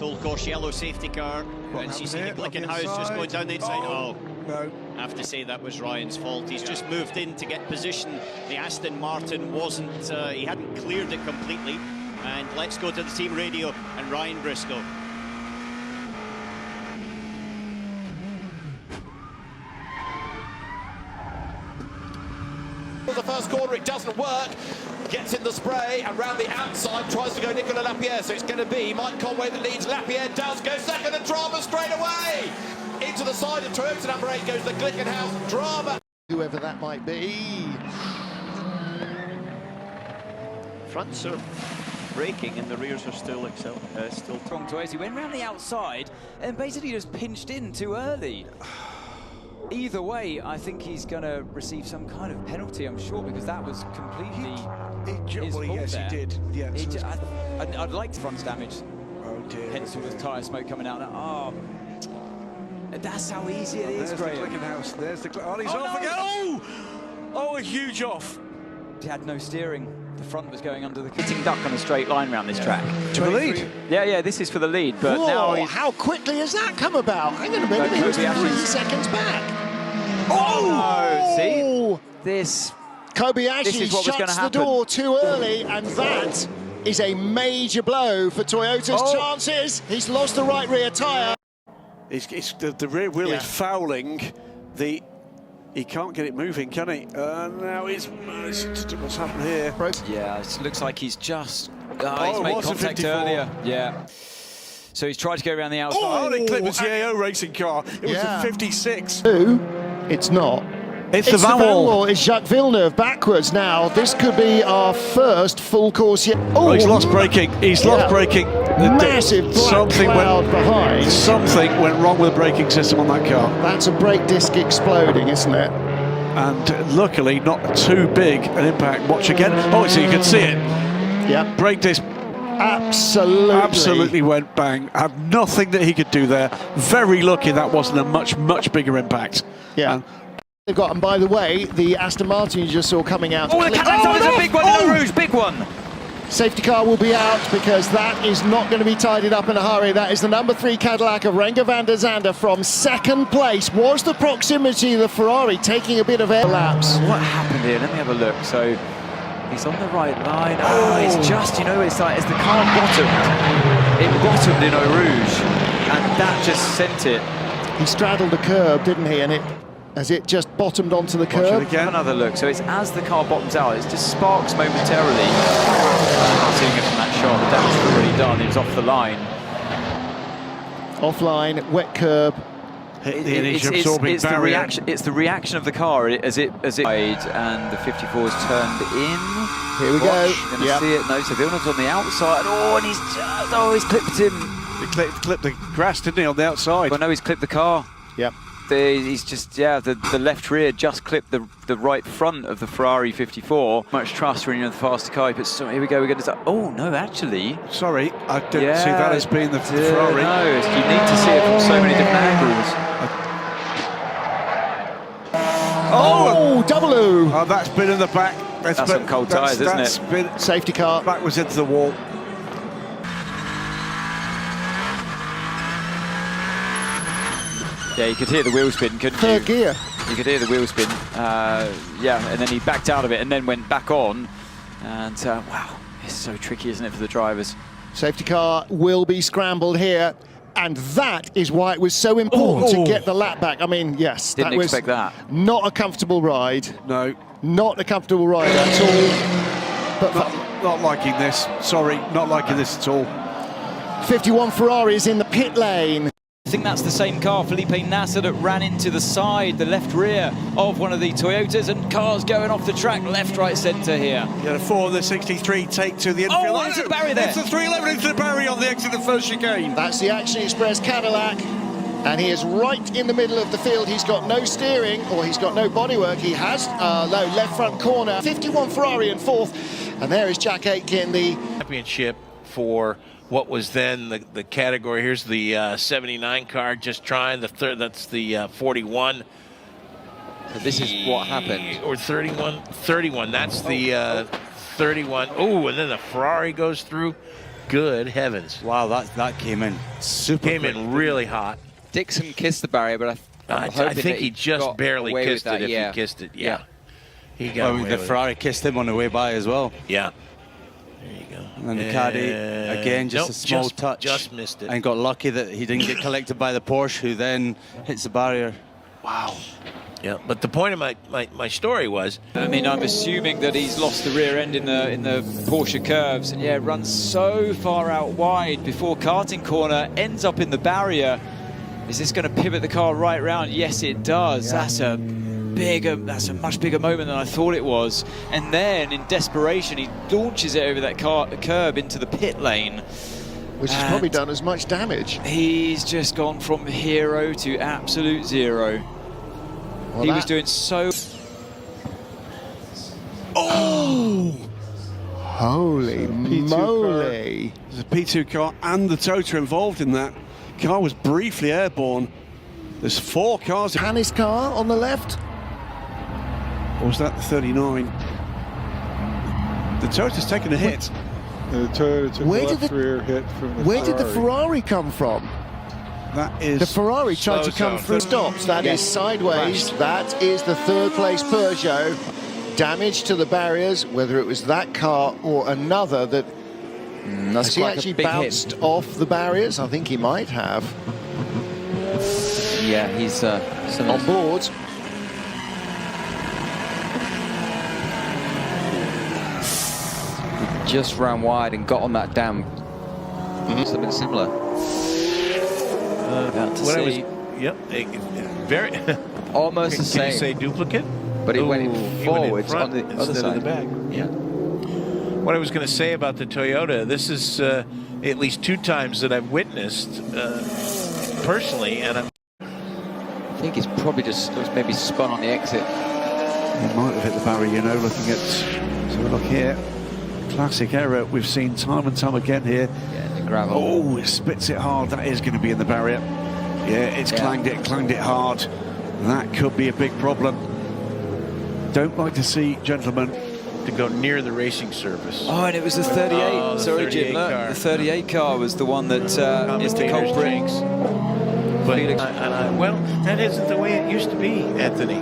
Full course yellow safety car. And you see the Glickenhaus just going down the inside. Oh, no. I have to say that was Ryan's fault. He's just moved in to get position. The Aston Martin wasn't, he hadn't cleared it completely. And let's go to the team radio and Ryan Briscoe. The first corner, it doesn't work. Gets in the spray and round the outside tries to go Nicolas Lapierre. So it's going to be Mike Conway that leads. Lapierre does go second and Drama straight away into the side of Toyota number 8 goes the Glickenhaus. Drama, whoever that might be. Fronts are braking and the rears are still strong to as he went round the outside and basically just pinched in too early. Either way, I think he's going to receive some kind of penalty, I'm sure, because that was completely his fault. Yes, there. he did. Yeah, I'd like the front's damage. Oh dear. Hence all the tyre smoke coming out. Oh, that's how easy it is, There's Graham. the Glickenhaus. There's the he's Oh, off no. again. Oh! Oh, a huge off. He had no steering. The front was going under the hitting duck on a straight line around this track. To the lead. Yeah, this is for the lead, but now he's... How quickly has that come about? Hang on a minute, he was 3 seconds back. Oh! See? This Kobayashi is what was going to shuts the happen. door too early, and that is a major blow for Toyota's chances. He's lost the right rear tyre. The rear wheel is fouling. He can't get it moving, can he? Now what's happened here? Yeah, it looks like he's just... he's made contact earlier. Yeah. So he's tried to go around the outside. Oh, they clipped the GAO racing car. It was a 56. It's not. It's the Van Wall. It's Jacques Villeneuve backwards now. This could be our first full course yet. Oh, he's lost braking. He's lost braking. Massive black cloud behind. Something went wrong with the braking system on that car. That's a brake disc exploding, isn't it? And luckily, not too big an impact. Watch again. Oh, so you can see it. Yeah. Brake disc. Absolutely went bang. Had nothing that he could do there. Very lucky that wasn't a much bigger impact. Yeah. They've got, and by the way, the Aston Martin you just saw coming out. Oh, the Cadillac is a big one in the Rouge, big one. Safety car will be out because that is not going to be tidied up in a hurry. That is the number 3 Cadillac of Renger van der Zande from second place. Was the proximity of the Ferrari taking a bit of air lapse? What happened here? Let me have a look. So he's on the right line. Oh, it's just, you know, it's like as the car bottomed in Eau Rouge, and that just sent it. He straddled the curb, didn't he? And as it just bottomed onto the curb. Have another look. So it's as the car bottoms out, it just sparks momentarily. Seeing it from that shot, the damage was already done. It was off the line. Offline, wet curb. It's the reaction of the car as it and the 54 is turned in. Here we go. You're going to see it. No, so Villeneuve's on the outside. Oh, and he's clipped him. He clipped the grass, didn't he, on the outside? Well, no, he's clipped the car. Yep. He's just, the left rear just clipped the right front of the Ferrari 54. Much trust when you're in the faster car. But so, here we go, we're going to... Oh, no, actually... Sorry, I didn't see that as being the Ferrari. No, you need to see it from so many different angles. Oh, double O! Oh, that's been in the back. That's some cold tyres, isn't it? Been safety car. Backwards into the wall. Yeah, you could hear the wheel spin, couldn't you? Third gear. You could hear the wheel spin. Yeah, and then he backed out of it and then went back on. And wow, it's so tricky, isn't it, for the drivers? Safety car will be scrambled here. And that is why it was so important to get the lap back. I mean, yes, Didn't expect that. Not a comfortable ride. No. Not a comfortable ride at all. But not liking this. Sorry, not liking this at all. 51 Ferrari is in the pit lane. I think that's the same car, Felipe Nasser, that ran into the side, the left rear of one of the Toyotas, and cars going off the track, left, right, centre here. Yeah, the 4 the 63 take to the infield. Oh, into the barrier there. It's the 311 into the barrier on the exit of the first chicane. That's the Action Express Cadillac, and he is right in the middle of the field. He's got no steering, or he's got no bodywork. He has low left front corner. 51 Ferrari in 4th, and there is Jack Aitken, the championship for what was then the category. Here's the 79 car just trying the third. That's the 41. But this is what happened. Or 31. That's the 31. Oh, and then the Ferrari goes through. good heavens. Wow, that came in super Came quick. in really hot. Dixon kissed the barrier, but I think he just barely kissed it. If he kissed it, yeah. He got away the with Ferrari kissed him on the way by as well. Yeah. There you go. And then the caddy, again, just a small touch. Just missed it. And got lucky that he didn't get collected by the Porsche, who then hits the barrier. Wow. Yeah, but the point of my story was... I mean, I'm assuming that he's lost the rear end in the Porsche curves, and yeah, runs so far out wide before karting corner, ends up in the barrier. Is this going to pivot the car right round? Yes, it does. Yeah. That's a much bigger moment than I thought it was. And then, in desperation, he launches it over that curb into the pit lane. Which has probably done as much damage. He's just gone from hero to absolute zero. Well, he was doing so... Oh! Holy moly! There's a P2 car and the Tota involved in that. Car was briefly airborne. There's 4 cars. Hannes car on the left. Or was that the 39? The Tota's taken a hit. The Toyota took the left rear hit from the Where did the Ferrari come from? That is... The Ferrari tried to come through stops. That is sideways. That is the third place Peugeot. Damage to the barriers, whether it was that car or another that... Has he actually bounced off the barriers? I think he might have. Yeah, he's on board. Just ran wide and got on that dam. Something similar. About to see. Yep, very almost the same. Can you say duplicate? But it went forwards on the other side of the back. Yeah. What I was going to say about the Toyota, this is at least 2 times that I've witnessed personally, and I think he's probably just maybe spun on the exit. He might have hit the barrier, you know, looking at... So look here. Classic error we've seen time and time again here. Yeah, the gravel. Oh, it spits it hard. That is going to be in the barrier. Yeah, it's clanged it hard. That could be a big problem. Don't like to see, gentlemen, to go near the racing surface. Oh, and it was the 38. Sorry, Jim. Look, the 38 car was the one that is the culprit. Well, that isn't the way it used to be, Anthony.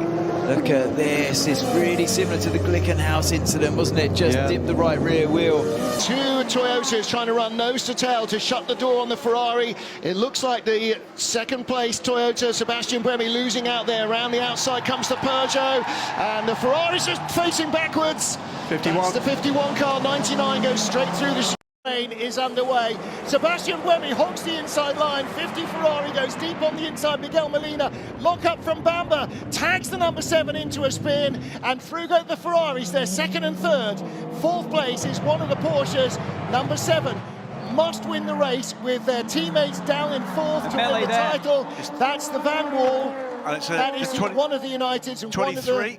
Look at this. It's really similar to the Glickenhaus incident, wasn't it? Just dipped the right rear wheel. 2 Toyotas trying to run nose to tail to shut the door on the Ferrari. It looks like the second place Toyota, Sebastian Buemi, losing out there. Around the outside comes the Peugeot, and the Ferrari's just facing backwards. 51. That's the 51 car. 99 goes straight through the is underway. Sebastian Buemi hogs the inside line. 50 Ferrari goes deep on the inside. Miguel Molina lock up from Bamba, tags the number 7 into a spin, and through go the Ferraris. They're second and third. 4th place is one of the Porsches. Number 7 must win the race with their teammates down in 4th to win the title. That's the Van Wall. That is one of the Uniteds and 23. one of the...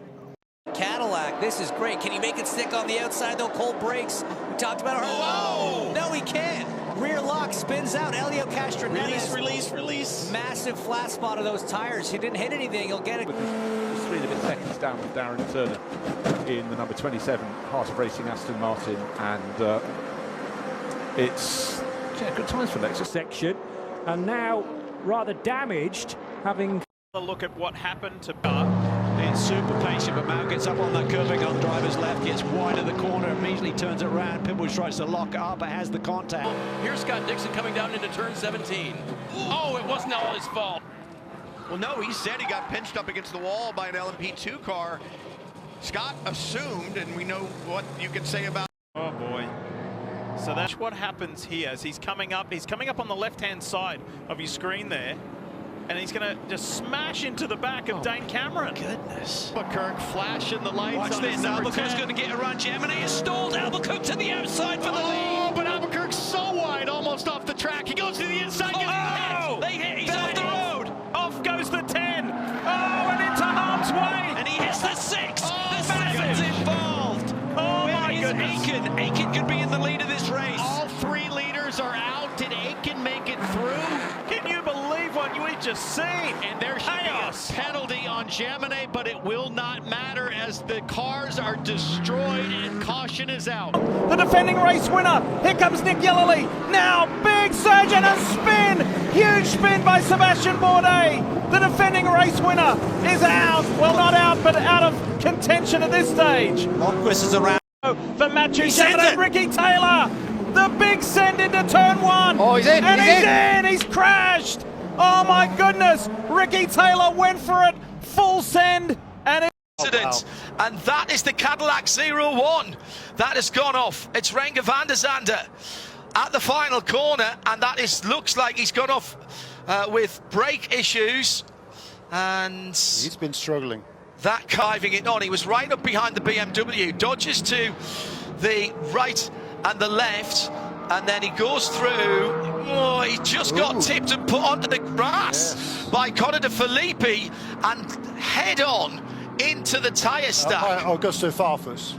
Cadillac, this is great. Can he make it stick on the outside though? Cold brakes. We talked about it. Whoa! No, he can't. Rear lock spins out. Elio Castroneves. Release. Massive flat spot of those tires. He didn't hit anything. He'll get it. 3.5 seconds down with Darren Turner in the number 27 Heart of Racing Aston Martin, and it's good times for Lexus section. And now rather damaged, having a look at what happened to Being super patient, but Mount gets up on that curving on driver's left, gets wide of the corner, immediately turns it around. Pitbull tries to lock up, but has the contact. Here's Scott Dixon coming down into turn 17. Oh, it wasn't all his fault. Well, no, he said he got pinched up against the wall by an LMP2 car. Scott assumed, and we know what you can say about... Oh, boy. So that's what happens here as he's coming up on the left-hand side of your screen there. And he's going to just smash into the back of Dane Cameron. Goodness. Albuquerque flashing the lights. Watch on this. Albuquerque's going to get around Gemini. Is stalled. Albuquerque to the outside for the lead. But Albuquerque's so wide, almost off the track. He goes to the inside. They hit. He's off the road. Off goes the 10. Oh, and into harm's way. And he hits the 6. The 7's involved. Oh, my goodness. Aiken? Aiken could be in the lead of this race. All 3 leaders are out. Did Aiken make it through? Can you believe what we we've just seen. And there's chaos. Penalty on Jaminet, but it will not matter as the cars are destroyed and caution is out. The defending race winner. Here comes Nick Yellowly. Now, big surge and a spin. Huge spin by Sebastian Bourdais. The defending race winner is out. Well, not out, but out of contention at this stage. Lundqvist is around. For Matthew Jaminet, Ricky Taylor. The big send into turn one. Oh, he's in. And he's in. He's crashed. Oh, my goodness. Ricky Taylor went for it. Full send. And it Wow. And that is the Cadillac 01. That has gone off. It's Renger van der Zande at the final corner, and that looks like he's gone off with brake issues, and he's been struggling. That driving it on. He was right up behind the BMW, dodges to the right and the left, and then he goes through. Oh, he just got tipped and put onto the grass by Connor de Filippi and head on into the tyre stack. By Augusto Farfus.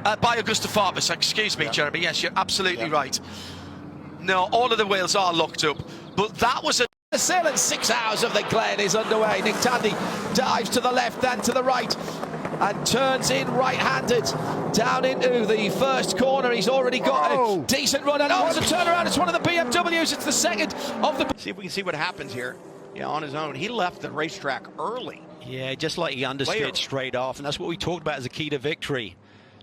By Augusto Farfus, excuse me, Jeremy. Yes, you're absolutely right. No, all of the wheels are locked up, but that was a... The sailing 6 hours of the Glen is underway. Nick Tandy dives to the left, then to the right, and turns in right-handed down into the first corner. He's already got a decent run, and it's a turnaround. It's one of the BMWs. It's the second of the... See if we can see what happens here. Yeah, on his own. He left the racetrack early. Yeah, just like he understood straight off, and that's what we talked about as a key to victory.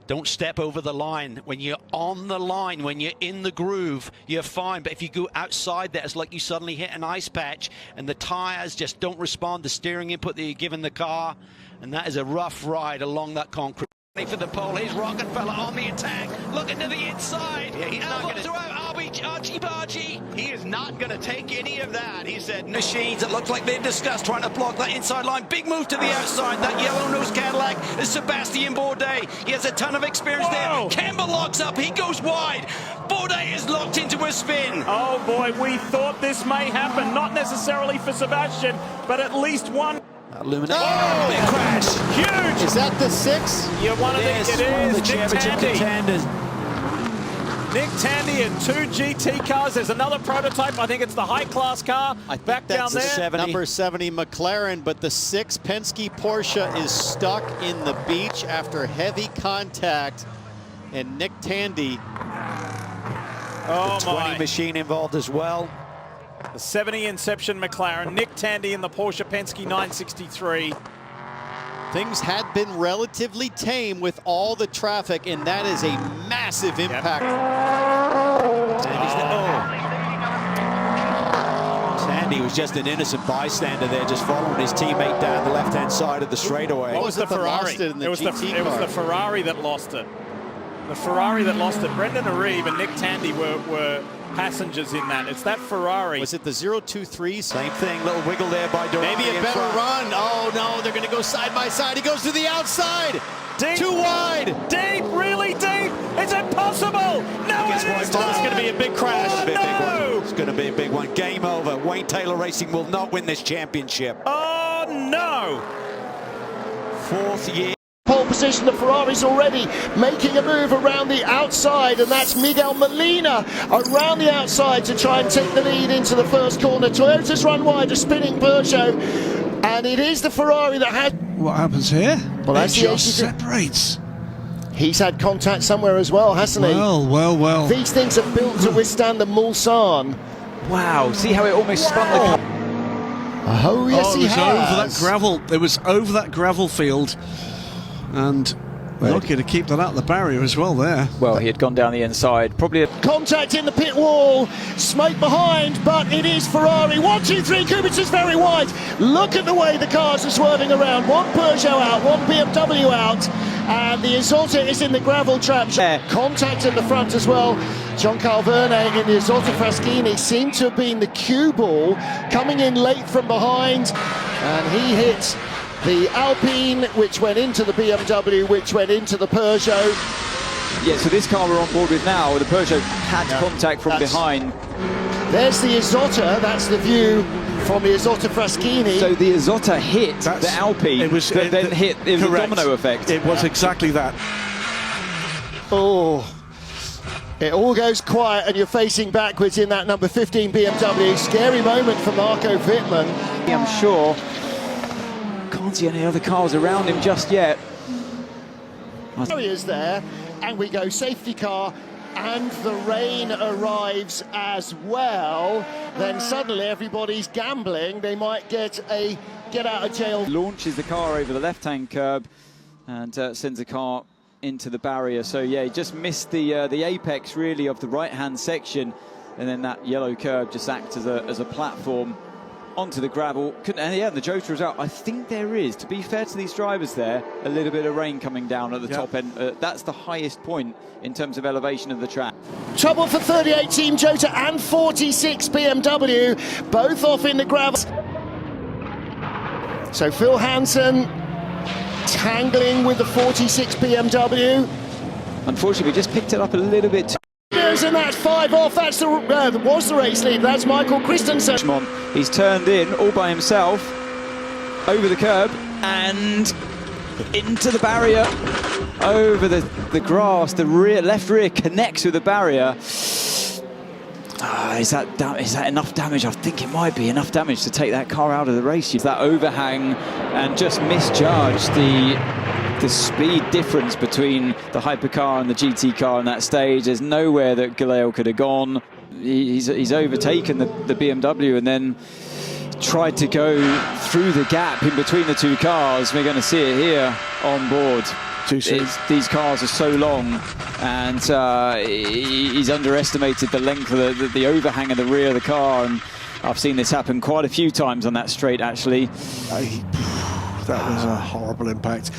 Don't step over the line. When you're on the line, when you're in the groove, you're fine. But if you go outside that, it's like you suddenly hit an ice patch and the tires just don't respond to steering input that you're giving the car. And that is a rough ride along that concrete. For the pole, here's Rockefeller on the attack, looking to the inside. Yeah, he's not going to... Archie. He is not going to take any of that. He said... Machines, it looks like they've discussed trying to block that inside line. Big move to the outside. That yellow-nosed Cadillac is Sebastian Bourdais. He has a ton of experience there. Campbell locks up. He goes wide. Bourdais is locked into a spin. Oh, boy, we thought this may happen. Not necessarily for Sebastian, but at least one. Illuminate. Oh, big crash. Huge. Is that the 6? Yeah, one of the, it is. The championship contenders. Nick Tandy and 2 GT cars. There's another prototype. I think it's the high-class car. Back down there. Number 70 McLaren, but the 6 Penske Porsche is stuck in the beach after heavy contact. And Nick Tandy, the 20 machine involved as well. The 70 Inception McLaren, Nick Tandy in the Porsche Penske 963. things had been relatively tame with all the traffic, and that is a massive impact. Sandy was just an innocent bystander there, just following his teammate down the left-hand side of the straightaway. What was the Ferrari? It was the Ferrari that lost it. The Ferrari that lost it. Brendan Aribe and Nick Tandy were passengers in that. It's that Ferrari. Was it the 023? Same thing, little wiggle there by Durrani. Maybe a better run. Oh no, they're going to go side by side. He goes to the outside. Deep. Too wide. Deep, really deep. It's impossible. No, It's going to be a big crash. It's going to be a big one. Game over. Wayne Taylor Racing will not win this championship. Oh no. Fourth year. Pole position, the Ferrari's already making a move around the outside, and that's Miguel Molina around the outside to try and take the lead into the first corner. Toyota's run wide, a spinning Peugeot, and it is the Ferrari that has... What happens here? Well, that's it just separates. He's had contact somewhere as well, hasn't he? Well. These things are built to withstand the Mulsanne. Wow, see how it almost spun the car. Oh, yes, he has. Over that gravel. It was over that gravel field. And lucky to keep that out of the barrier as well there. Well, he had gone down the inside. Probably contact in the pit wall. Smoke behind, but it is Ferrari. 1, 2, 3. Kubica's very wide. Look at the way the cars are swerving around. One Peugeot out, one BMW out. And the Isolta is in the gravel trap. Contact in the front as well. Jean-Carl Vernet in the Isolta Fraschini seemed to have been the cue ball, coming in late from behind. And he hit the Alpine, which went into the BMW, which went into the Peugeot. Yeah, so this car we're on board with now, the Peugeot had contact from behind. There's the Isolta, that's the view from the Isolta Fraschini. So the Isolta hit the Alpine, it was a domino effect. It was exactly that. Oh, It all goes quiet and you're facing backwards in that number 15 BMW. Scary moment for Marco Wittmann. I'm sure. Can't see any other cars around him just yet. Barriers there, and we go safety car, and the rain arrives as well. Then suddenly everybody's gambling. They might get a get out of jail. Launches the car over the left-hand curb and sends the car into the barrier. So yeah, he just missed the apex really of the right-hand section, and then that yellow curb just acts as a platform onto the gravel. And yeah, the Jota is out. I think there is, to be fair to these drivers there, a little bit of rain coming down at the top end. That's the highest point in terms of elevation of the track. Trouble for 38 Team Jota and 46 BMW, both off in the gravel. So Phil Hansen tangling with the 46 BMW. Unfortunately, we just picked it up a little bit. And that's 5 off. That's was the race lead. That's Michael Christensen. He's turned in all by himself over the curb and into the barrier, over the grass. The left rear connects with the barrier. Is that enough damage? I think it might be enough damage to take that car out of the race. That overhang and just misjudged the speed difference between the Hypercar and the GT car in that stage. There's nowhere that Galleo could have gone. He's overtaken the BMW and then tried to go through the gap in between the two cars. We're going to see it here on board. These cars are so long, and he's underestimated the length of the overhang of the rear of the car, and I've seen this happen quite a few times on that straight, actually. That was a horrible impact.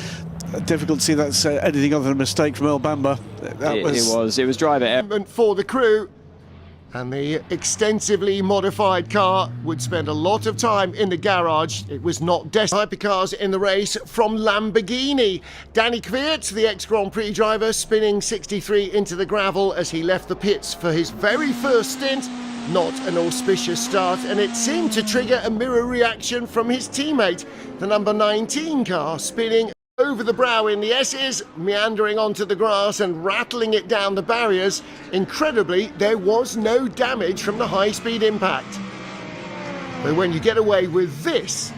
Difficult to see that's anything other than a mistake from El Bamba. It was driver error for the crew. And the extensively modified car would spend a lot of time in the garage. It was not destined. Hypercars in the race from Lamborghini. Danny Kvyat, the ex-Grand Prix driver, spinning 63 into the gravel as he left the pits for his very first stint. Not an auspicious start, and it seemed to trigger a mirror reaction from his teammate. The number 19 car spinning over the brow in the S's, meandering onto the grass and rattling it down the barriers. Incredibly, there was no damage from the high-speed impact. But when you get away with this,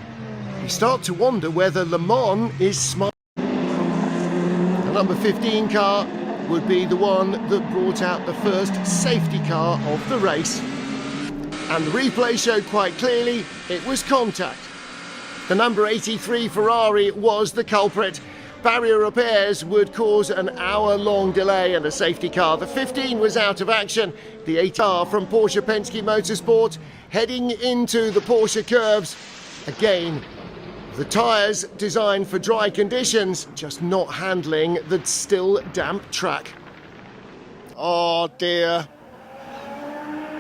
you start to wonder whether Le Mans is smart. The number 15 car would be the one that brought out the first safety car of the race. And the replay showed quite clearly it was contact. The number 83 Ferrari was the culprit. Barrier repairs would cause an hour-long delay and a safety car. The 15 was out of action. The 8 car from Porsche Penske Motorsport heading into the Porsche curves. Again, the tyres designed for dry conditions, just not handling the still damp track. Oh dear.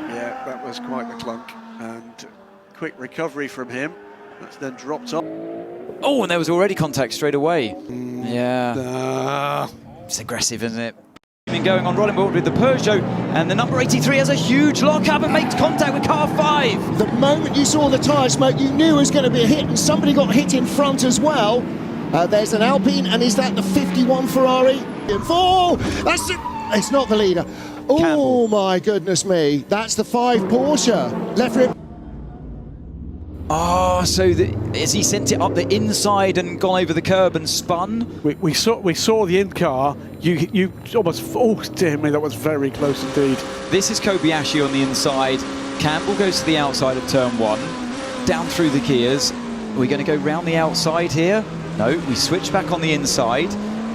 Yeah, that was quite the clunk, and quick recovery from him. That's then dropped off. Oh, and there was already contact straight away. Yeah. It's aggressive, isn't it? Going on rolling board with the Peugeot, and the number 83 has a huge lock-up and makes contact with car 5. The moment you saw the tyre smoke, you knew it was going to be a hit, and somebody got hit in front as well. There's an Alpine, and is that the 51 Ferrari? Oh, that's it. It's not the leader. Oh, Campbell. My goodness me. That's the 5 Porsche. Left rear. Oh, so has he sent it up the inside and gone over the curb and spun? We saw the in car. You almost, oh dear me, that was very close indeed. This is Kobayashi on the inside. Campbell goes to the outside of turn 1, down through the gears. Are we going to go round the outside here? No, we switch back on the inside,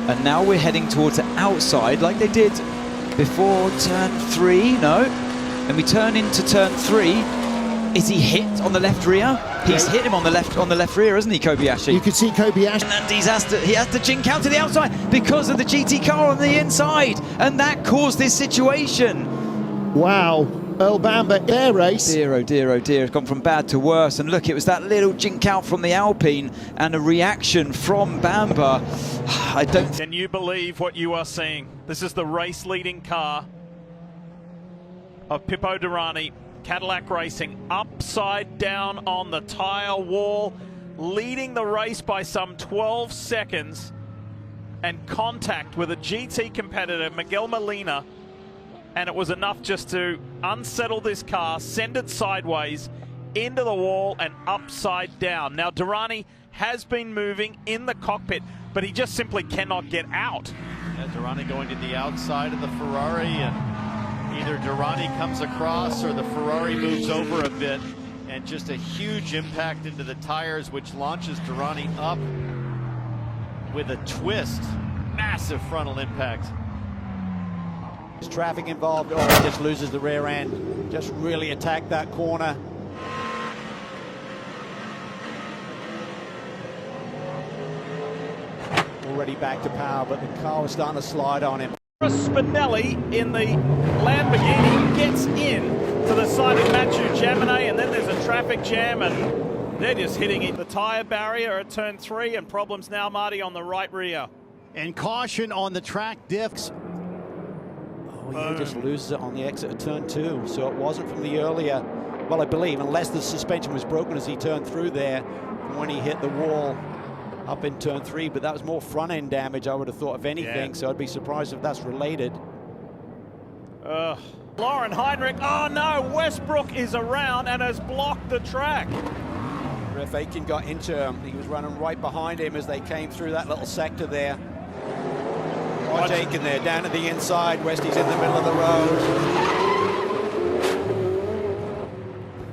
and now we're heading towards the outside like they did before turn 3. No, and we turn into turn 3. Is he hit on the left rear? He's hit him on the left rear, isn't he, Kobayashi? You can see Kobayashi. And he has to jink out to the outside because of the GT car on the inside, and that caused this situation. Wow, El Bamba air race. Dear, oh dear, oh dear, it's gone from bad to worse. And look, it was that little jink out from the Alpine and a reaction from Bamba. I don't. Can you believe what you are seeing? This is the race-leading car of Pipo Derani. Cadillac Racing, upside down on the tyre wall, leading the race by some 12 seconds, and contact with a GT competitor, Miguel Molina, and it was enough just to unsettle this car, send it sideways into the wall and upside down. Now Durrani has been moving in the cockpit, but he just simply cannot get out. Yeah, Durrani going to the outside of the Ferrari, and either Durrani comes across or the Ferrari moves over a bit, and just a huge impact into the tires, which launches Durrani up with a twist. Massive frontal impact. There's traffic involved. Oh, he just loses the rear end. Just really attacked that corner. Already back to power, but the car was starting to slide on him. Spinelli in the Lamborghini gets in to the side of Mathieu Jaminet, and then there's a traffic jam, and they're just hitting the tyre barrier at turn 3, and problems now, Marty, on the right rear. And caution on the track diffs. Oh, yeah, he just loses it on the exit of turn 2, so it wasn't from the earlier, well, I believe, unless the suspension was broken as he turned through there when he hit the wall up in turn 3, but that was more front-end damage, I would have thought, of anything, so I'd be surprised if that's related. Lauren Heinrich, oh no, Westbrook is around and has blocked the track. Ref Aiken got into him. He was running right behind him as they came through that little sector there. Watch Aiken there, down to the inside. Westy's in the middle of the road.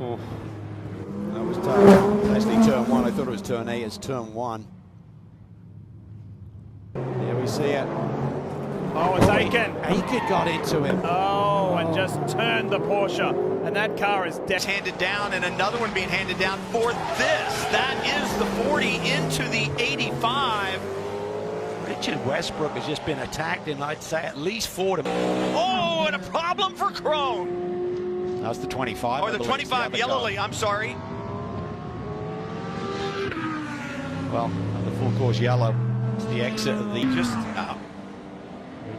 Oh. That was tough. Actually, turn 1. I thought it was turn 8. It's turn 1. There we see it. Oh, it's Aiken. Aiken got into him. Oh, and just turned the Porsche. And that car is dead. Handed down, and another one being handed down for this. That is the 40 into the 85. Richard Westbrook has just been attacked in, I'd say, at least 4 to... Oh, and a problem for Krone. That's the 25. Or the 25, Yellowly, I'm sorry. Well, the full course yellow. It's the exit of the... He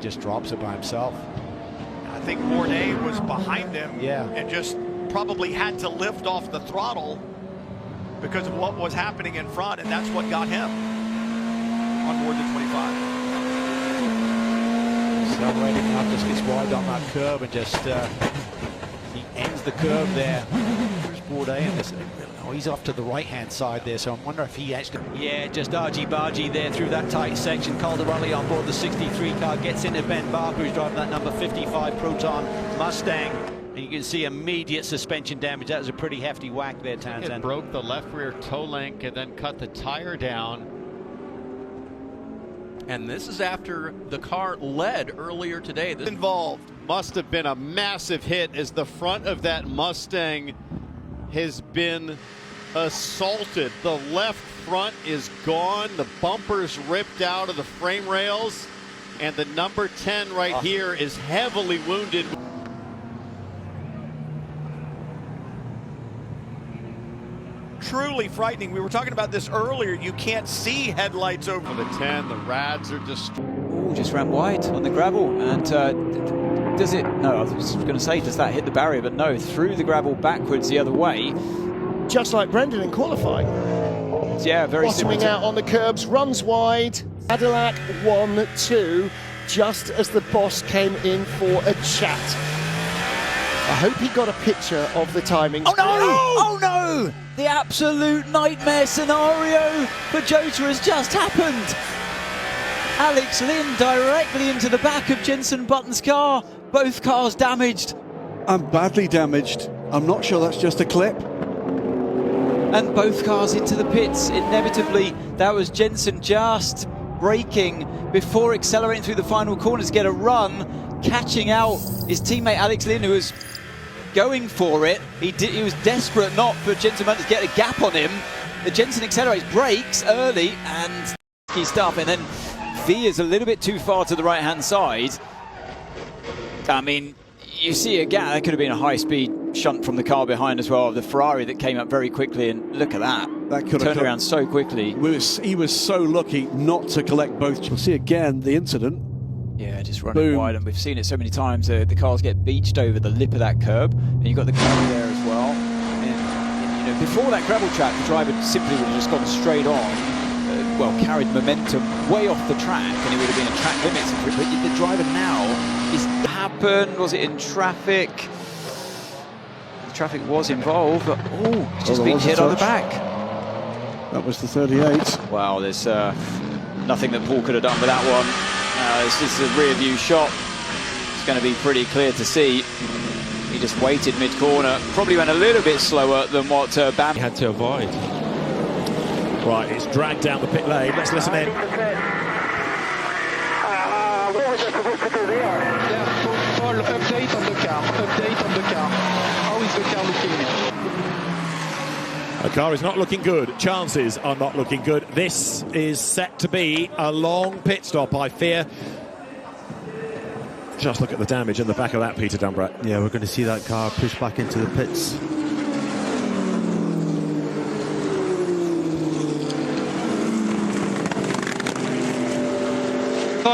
just drops it by himself. I think Bourdais was behind him, yeah, and just probably had to lift off the throttle because of what was happening in front, and that's what got him on board the 25. Accelerating up, just gets wide on that curve, and just he ends the curve there. There's Bourdais, and this, oh, he's off to the right-hand side there, so I wonder if he actually... Yeah, just argy-bargy there through that tight section. Calderelli on board the 63 car gets into Ben Barker, who's driving that number 55 Proton Mustang. And you can see immediate suspension damage. That was a pretty hefty whack there, Townsend. It broke the left rear toe link and then cut the tire down. And this is after the car led earlier today. This involved must have been a massive hit, as the front of that Mustang has been assaulted. The left front is gone. The bumper's ripped out of the frame rails, and the number 10 right here is heavily wounded. Truly frightening. We were talking about this earlier. You can't see headlights over the 10. The rads are just... Ooh, just ran wide on the gravel. And does it... No, I was going to say, does that hit the barrier? But no, through the gravel backwards the other way. Just like Brendan in qualifying. Yeah, very similar. Bottoming out on the curbs, runs wide. Cadillac 1-2, just as the boss came in for a chat. I hope he got a picture of the timing. Oh no! Oh no! The absolute nightmare scenario for Jota has just happened. Alex Lynn directly into the back of Jenson Button's car. Both cars damaged. And badly damaged. I'm not sure that's just a clip. And both cars into the pits. Inevitably, that was Jenson just braking before accelerating through the final corners to get a run, catching out his teammate Alex Lynn, who was going for it. He was desperate not for Jenson Button to get a gap on him. The Jenson accelerates, brakes early, and key stuff, and then veers a little bit too far to the right-hand side. I mean, you see a gap. That could have been a high-speed shunt from the car behind as well, of the Ferrari that came up very quickly, and look at that. That could have turned around so quickly. He was so lucky not to collect both. We'll see again the incident. Yeah, just running wide, and we've seen it so many times. The cars get beached over the lip of that curb, and you've got the car there as well. And you know, before that gravel track, the driver simply would have just gone straight on. well, carried momentum way off the track, and it would have been a track limits. But the driver now is happened. Was it in traffic? The traffic was involved, but he's just been hit on the back. That was the 38. Wow, there's nothing that Paul could have done with that one. This is a rear view shot. It's going to be pretty clear to see. He just waited mid-corner. Probably went a little bit slower than what Bam had to avoid. Right, it's dragged down the pit lane. Let's listen in. What was I supposed to do there? Yeah, Paul, update on the car. Update on the car. How is the car looking? The car is not looking good. Chances are not looking good. This is set to be a long pit stop, I fear. Just look at the damage in the back of that, Peter Dunbrat. Yeah, we're going to see that car push back into the pits.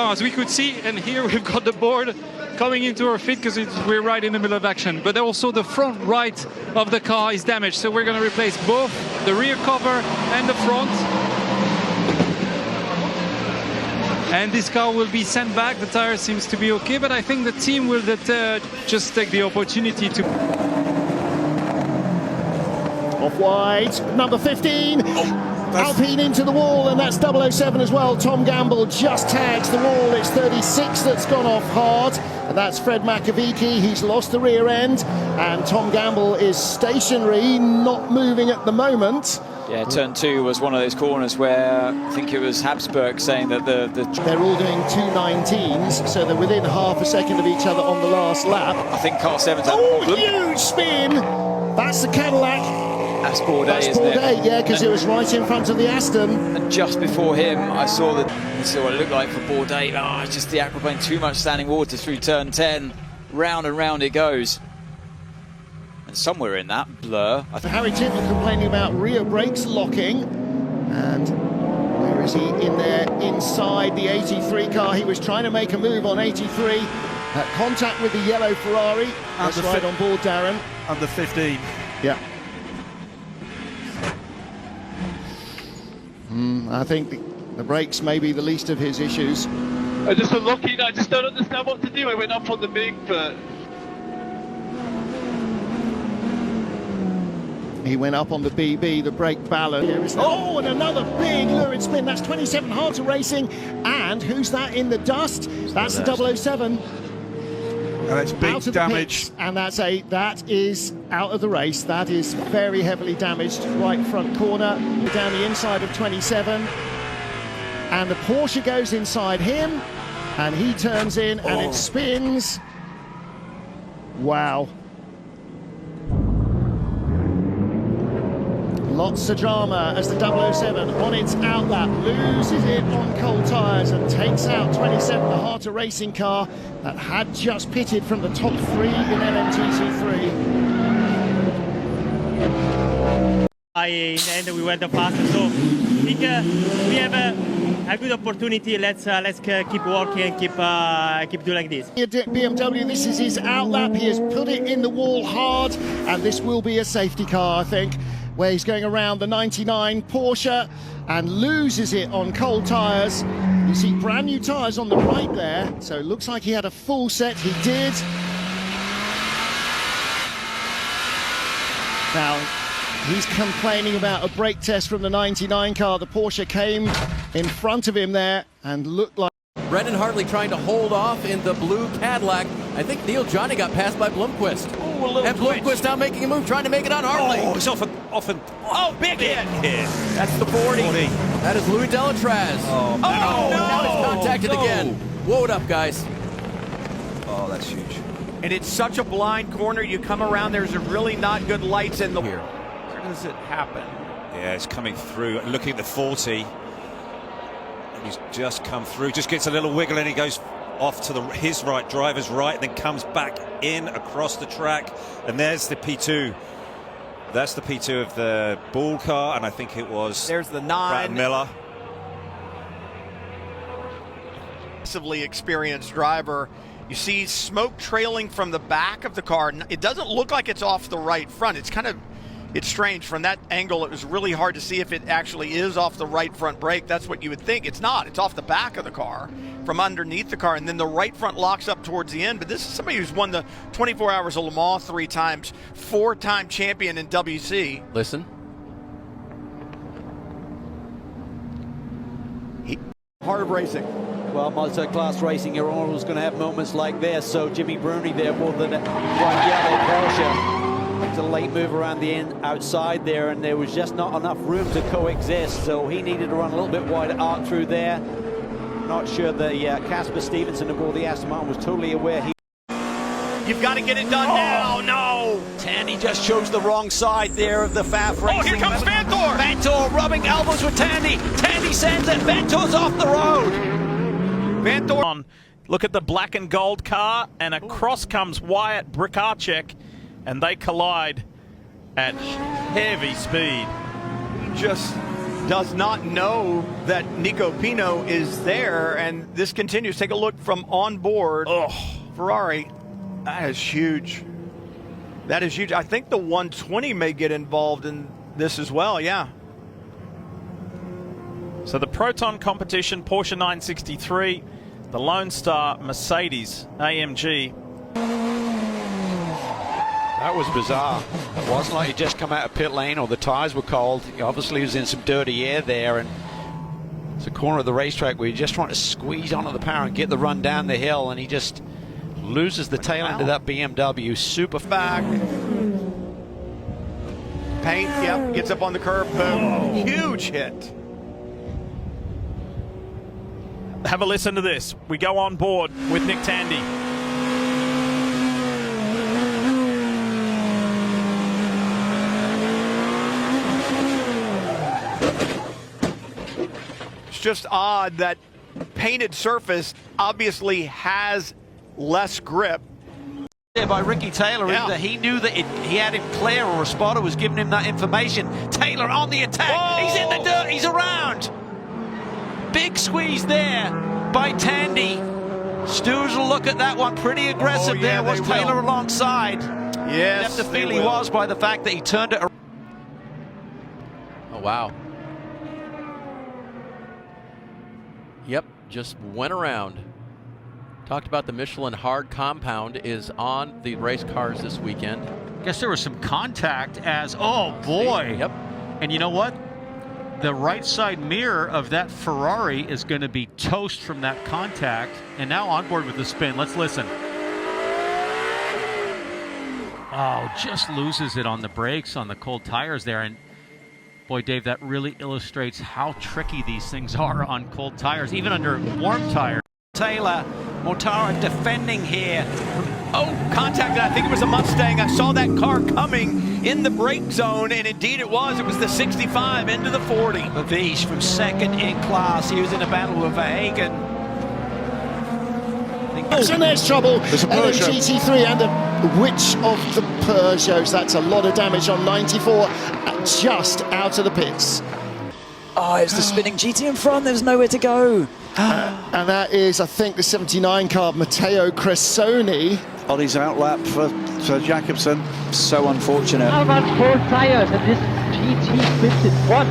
As we could see, and here we've got the board coming into our feet because we're right in the middle of action. But also the front right of the car is damaged, so we're going to replace both the rear cover and the front. And this car will be sent back. The tire seems to be okay, but I think the team will just take the opportunity to... Off wide, number 15. Alpine into the wall, and that's 007 as well. Tom Gamble just tags the wall. It's 36 that's gone off hard, and that's Fred McAveeky. He's lost the rear end, and Tom Gamble is stationary, not moving at the moment. Yeah, turn 2 was one of those corners where I think it was Habsburg saying that they're all doing 2:19s, so they're within half a second of each other on the last lap. I think Car 7's had a problem. Huge spin! That's the Cadillac. That's Bourdais, isn't it? Yeah, because it was right in front of the Aston. And just before him, I saw what it looked like for Bourdais. It's just the aquaplane, too much standing water through turn 10. Round and round it goes. And somewhere in that blur, Harry Tindall complaining about rear brakes locking. And where is he? In there, inside the 83 car. He was trying to make a move on 83. Contact with the yellow Ferrari. That's right on board, Darren. Under 15. Yeah. I think the brakes may be the least of his issues. I just unlucky. I just don't understand what to do. I went up on the big, but he went up on the BB, the brake balance. Oh, and another big lurid spin. That's 27 hard to racing. And who's that in the dust? That's the 007. And that's big damage. And that is out of the race. That is very heavily damaged. Right front corner, down the inside of 27. And the Porsche goes inside him, and he turns in, and it spins. Wow. Lots of drama as the 007 on its outlap loses it on cold tyres and takes out 27, the Harter racing car that had just pitted from the top 3 in LMGT3. And we went faster, so I think we have a good opportunity. Let's keep working and keep doing like this. BMW, this is his outlap. He has put it in the wall hard, and this will be a safety car, I think, where he's going around the 99 Porsche and loses it on cold tyres. You see brand new tyres on the right there, so it looks like he had a full set. He did. Now, he's complaining about a brake test from the 99 car. The Porsche came in front of him there and looked like... Brendan Hartley trying to hold off in the blue Cadillac. I think Neil Johnny got passed by Blomqvist. And Blomqvist now making a move, trying to make it on Hartley. Oh, it's often. Big hit. That's the 40. That is Louis Delatraz. Oh, now he's contacted again. Woed up, guys. Oh, that's huge. And it's such a blind corner. You come around, there's a really not good lights in the... Here. Where does it happen? Yeah, it's coming through. Looking at the 40. He's just come through, just gets a little wiggle and he goes off to his right, driver's right, then comes back in across the track, and there's the P2. That's the P2 of the Bull car, and I think it was... There's the 9. Brad Miller. Massively experienced driver. You see smoke trailing from the back of the car. It doesn't look like it's off the right front. It's kind of... it's strange. From that angle, it was really hard to see if it actually is off the right front brake. That's what you would think. It's not. It's off the back of the car, from underneath the car, and then the right front locks up towards the end. But this is somebody who's won the 24 Hours of Le Mans 3 times, 4-time champion in WC. Listen. Hard racing. Well, multi-class racing, you're always going to have moments like this. So Jimmy Bruni there more than right yellow Porsche. It's a late move around the outside there, and there was just not enough room to coexist. So he needed to run a little bit wider arc through there. Not sure the Casper Stevenson aboard the Aston Martin was totally aware. You've got to get it done now. No! Tandy just chose the wrong side there of the Faf racing. Oh, here comes Vantor! Vantor rubbing elbows with Tandy. Tandy sends it. Vantor's off the road. Vantor. Look at the black and gold car, and across comes Wyatt Brikarczyk, and they collide at heavy speed. He just does not know that Nico Pino is there, and this continues. Take a look from on board. Oh, Ferrari. That is huge. That is huge. I think the 120 may get involved in this as well, yeah. So the Proton competition, Porsche 963, the Lone Star Mercedes AMG. That was bizarre. It wasn't like he just come out of pit lane or the tyres were cold. He obviously was in some dirty air there, and it's a corner of the racetrack where you're just trying to squeeze onto the power and get the run down the hill, and he just loses the tail end of that BMW. Super back. Paint, yep, gets up on the curb, boom. Huge hit. Have a listen to this. We go on board with Nick Tandy. It's just odd that painted surface obviously has less grip. By Ricky Taylor, that he knew that he had him clear, or a spotter was giving him that information. Taylor on the attack. Whoa. He's in the dirt. He's around. Big squeeze there by Tandy. Stewards will look at that one pretty aggressive there. Was Taylor alongside? Yes, You have to feel he was by the fact that he turned it around. Oh, wow. Yep, just went around. Talked about the Michelin hard compound is on the race cars this weekend. Guess there was some contact as, oh boy. Yep. And you know what? The right side mirror of that Ferrari is going to be toast from that contact. And now on board with the spin. Let's listen. Oh, just loses it on the brakes, on the cold tires there. And boy, Dave, that really illustrates how tricky these things are on cold tires, even under warm tires. Taylor, Mortara defending here. Oh, contacted. I think it was a Mustang. I saw that car coming in the brake zone, and indeed it was. It was the 65 into the 40. Bavish from second in class. He was in a battle with Verhagen. And there's trouble. There's a Peugeot. GT3 and which of the Peugeots? That's a lot of damage on 94, just out of the pits. Oh, it's the spinning GT in front. There's nowhere to go. And that is, I think, the 79 car, Matteo Cressoni. Ollie's outlap for Jacobsen. So unfortunate. I've got 4 tires and this GT spins in front.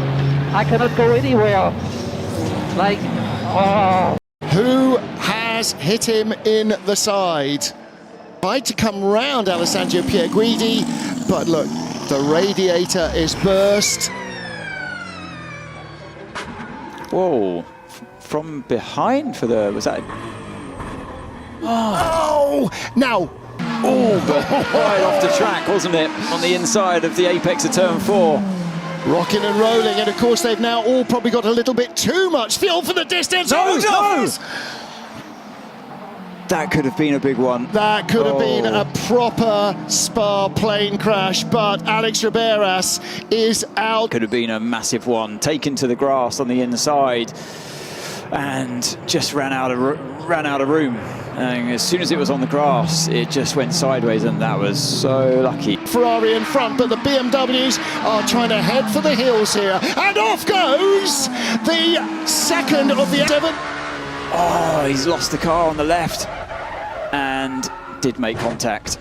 I cannot go anywhere. Like, oh. Who has hit him in the side? Tried to come round Alessandro Pierguidi, but look, the radiator is burst. Whoa. From behind for the, was that? Oh, now. Oh, right off the track, wasn't it? On the inside of the apex of turn 4. Rocking and rolling, and of course they've now all probably got a little bit too much fuel for the distance. No, no! That could have been a big one. That could have been a proper Spa plane crash, but Alex Riberas is out. Could have been a massive one, taken to the grass on the inside, and just ran out of room. And as soon as it was on the grass, it just went sideways, and that was so lucky. Ferrari in front, but the BMWs are trying to head for the hills here, and off goes the second of the 7. Oh, he's lost the car on the left and did make contact.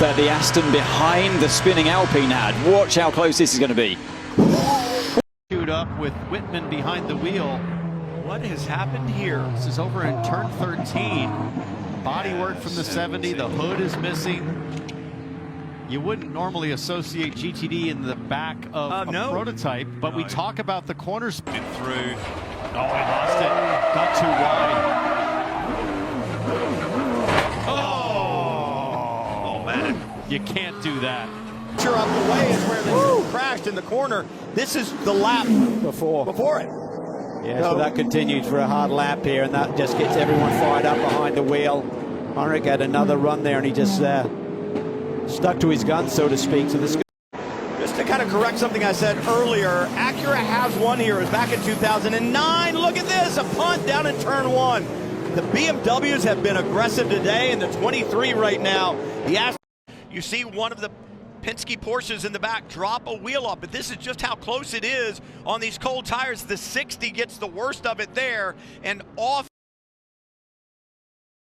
the Aston behind the spinning Alpine had. Watch how close this is going to be. Queued up with Whitman behind the wheel. What has happened here? This is over in turn 13. Bodywork from the 70, the hood is missing. You wouldn't normally associate GTD in the back of a prototype, but we talk about the corners. Been through. Oh, he lost it. Got too wide. Oh, man. You can't do that. Picture up the way is where this crashed in the corner. This is the lap before it. Yeah, so that continues for a hard lap here, and that just gets everyone fired up behind the wheel. Henrik had another run there, and he just stuck to his gun, so to speak. So this. Just to kind of correct something I said earlier, Acura has won here. It was back in 2009. Look at this, a punt down in turn 1. The BMWs have been aggressive today, and the 23 right now. You see one of the Penske Porsches in the back drop a wheel up, but this is just how close it is on these cold tires. The 60 gets the worst of it there, and off